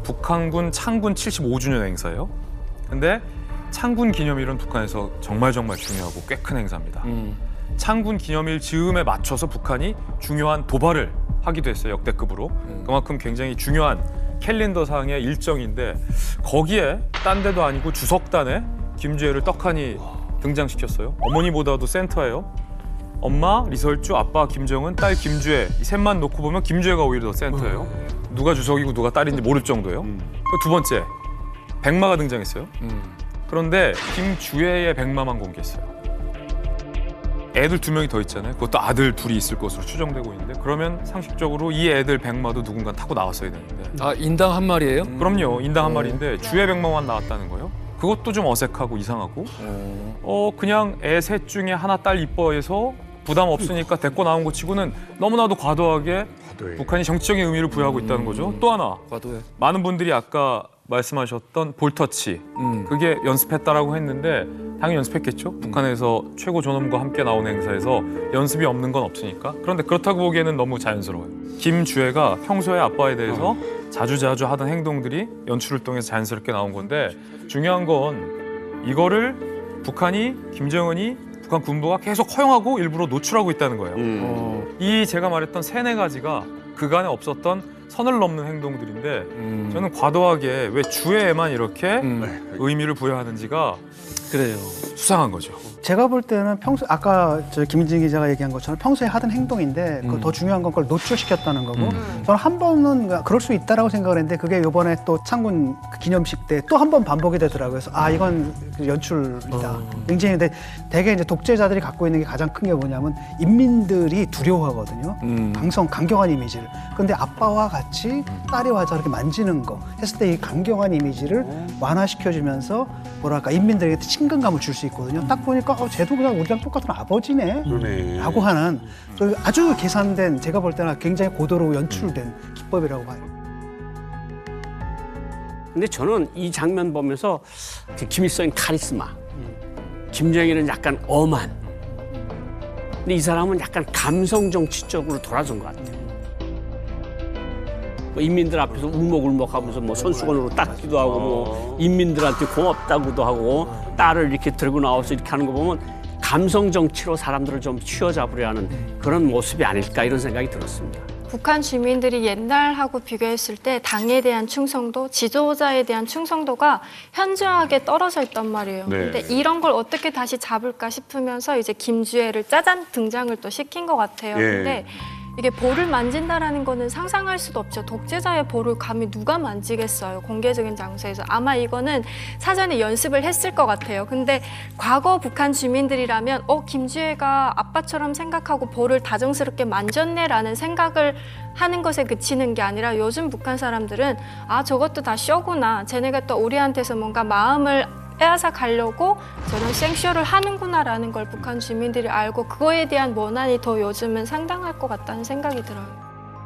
북한군 창군 75주년 행사예요. 근데 창군 기념일은 북한에서 정말 중요하고 꽤 큰 행사입니다. 창군 기념일 즈음에 맞춰서 북한이 중요한 도발을 하기도 했어요. 역대급으로. 그만큼 굉장히 중요한 캘린더상의 일정인데 거기에 딴 데도 아니고 주석단에 김주애를 떡하니 등장시켰어요. 어머니보다도 센터예요. 엄마 리설주, 아빠 김정은, 딸 김주애 이 셋만 놓고 보면 김주애가 오히려 더 센터예요. 누가 주석이고 누가 딸인지 모를 정도예요. 또 두 번째, 백마가 등장했어요. 그런데 김주애의 백마만 공개했어요. 애들 2명이 더 있잖아요. 그것도 아들 2이 있을 것으로 추정되고 있는데 그러면 상식적으로 이 애들 백마도 누군가 타고 나왔어야 되는데 아, 인당 한 마리예요? 그럼요. 인당 한 마리인데 주애 백마만 나왔다는 거예요. 그것도 좀 어색하고 이상하고 그냥 애 셋 중에 하나 딸 이뻐해서 부담 없으니까 데리고 나온 것 치고는 너무나도 과도하게 북한이 정치적인 의미를 부여하고 있다는 거죠. 또 하나 과도해. 많은 분들이 아까 말씀하셨던 볼터치 그게 연습했다라고 했는데 당연히 연습했겠죠. 북한에서 최고 존엄과 함께 나오는 행사에서 연습이 없는 건 없으니까. 그런데 그렇다고 보기에는 너무 자연스러워요. 김주애가 평소에 아빠에 대해서 자주자주 하던 행동들이 연출을 통해서 자연스럽게 나온 건데 중요한 건 이거를 북한이 김정은이 북한 군부가 계속 허용하고 일부러 노출하고 있다는 거예요. 이 제가 말했던 3-4가지가 그간에 없었던 선을 넘는 행동들인데 저는 과도하게 왜 주애에만 이렇게 의미를 부여하는지가 그래요. 수상한 거죠. 제가 볼 때는 평소 아까 김민진 기자가 얘기한 것처럼 평소에 하던 행동인데 더 중요한 건 그걸 노출시켰다는 거고 저는 한 번은 그럴 수 있다라고 생각을 했는데 그게 이번에 또 창군 기념식 때 또 한 번 반복이 되더라고요. 그래서 이건 연출이다. 굉장히 근데 대개 이제 독재자들이 갖고 있는 게 가장 큰 게 뭐냐면 인민들이 두려워하거든요. 강경한 이미지를. 그런데 아빠와 같이 딸이 와서 이렇게 만지는 거 했을 때 이 강경한 이미지를 완화시켜주면서 뭐랄까 인민들에게 친근감을 줄 수 있거든요. 딱 보니까 쟤도 그냥 우리랑 똑같은 아버지네 그러네. 라고 하는 아주 계산된 제가 볼 때는 굉장히 고도로 연출된 기법이라고 봐요. 근데 저는 이 장면 보면서 김일성의 카리스마, 김정일은 약간 엄한, 근데 이 사람은 약간 감성 정치 쪽으로 돌아선 것 같아요. 뭐 인민들 앞에서 울먹울먹하면서 뭐 손수건으로 닦기도 하고 뭐 인민들한테 고맙다고도 하고 딸을 이렇게 들고 나와서 이렇게 하는 거 보면 감성 정치로 사람들을 좀 휘어잡으려 하는 그런 모습이 아닐까 이런 생각이 들었습니다. 북한 주민들이 옛날하고 비교했을 때 당에 대한 충성도, 지도자에 대한 충성도가 현저하게 떨어져 있단 말이에요. 네. 근데 이런 걸 어떻게 다시 잡을까 싶으면서 이제 김주애를 짜잔 등장을 또 시킨 것 같아요. 예. 근데 이게 볼을 만진다라는 거는 상상할 수도 없죠. 독재자의 볼을 감히 누가 만지겠어요. 공개적인 장소에서. 아마 이거는 사전에 연습을 했을 것 같아요. 근데 과거 북한 주민들이라면 김주애가 아빠처럼 생각하고 볼을 다정스럽게 만졌네라는 생각을 하는 것에 그치는 게 아니라 요즘 북한 사람들은 저것도 다 쇼구나. 쟤네가 또 우리한테서 뭔가 마음을 빼앗아 가려고 저런 생쇼를 하는구나라는 걸 북한 주민들이 알고 그거에 대한 원한이 더 요즘은 상당할 것 같다는 생각이 들어요.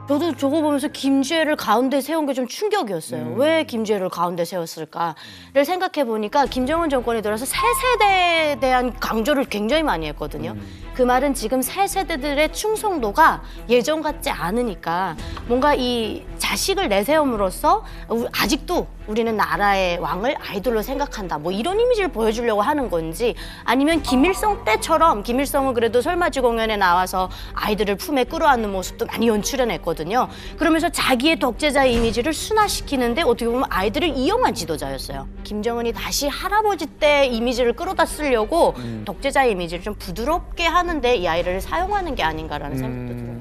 저도 저거 보면서 김주애를 가운데 세운 게 좀 충격이었어요. 왜 김주애를 가운데 세웠을까를 생각해 보니까 김정은 정권이 들어서 새 세대에 대한 강조를 굉장히 많이 했거든요. 그 말은 지금 새 세대들의 충성도가 예전 같지 않으니까 뭔가 이 자식을 내세움으로써 아직도 우리는 나라의 왕을 아이돌로 생각한다. 뭐 이런 이미지를 보여주려고 하는 건지 아니면 김일성 때처럼 김일성은 그래도 설맞이 공연에 나와서 아이들을 품에 끌어안는 모습도 많이 연출해냈거든요. 그러면서 자기의 독재자 이미지를 순화시키는데 어떻게 보면 아이들을 이용한 지도자였어요. 김정은이 다시 할아버지 때 이미지를 끌어다 쓰려고 독재자 이미지를 좀 부드럽게 하는데 이 아이를 사용하는 게 아닌가라는 생각도 들어요.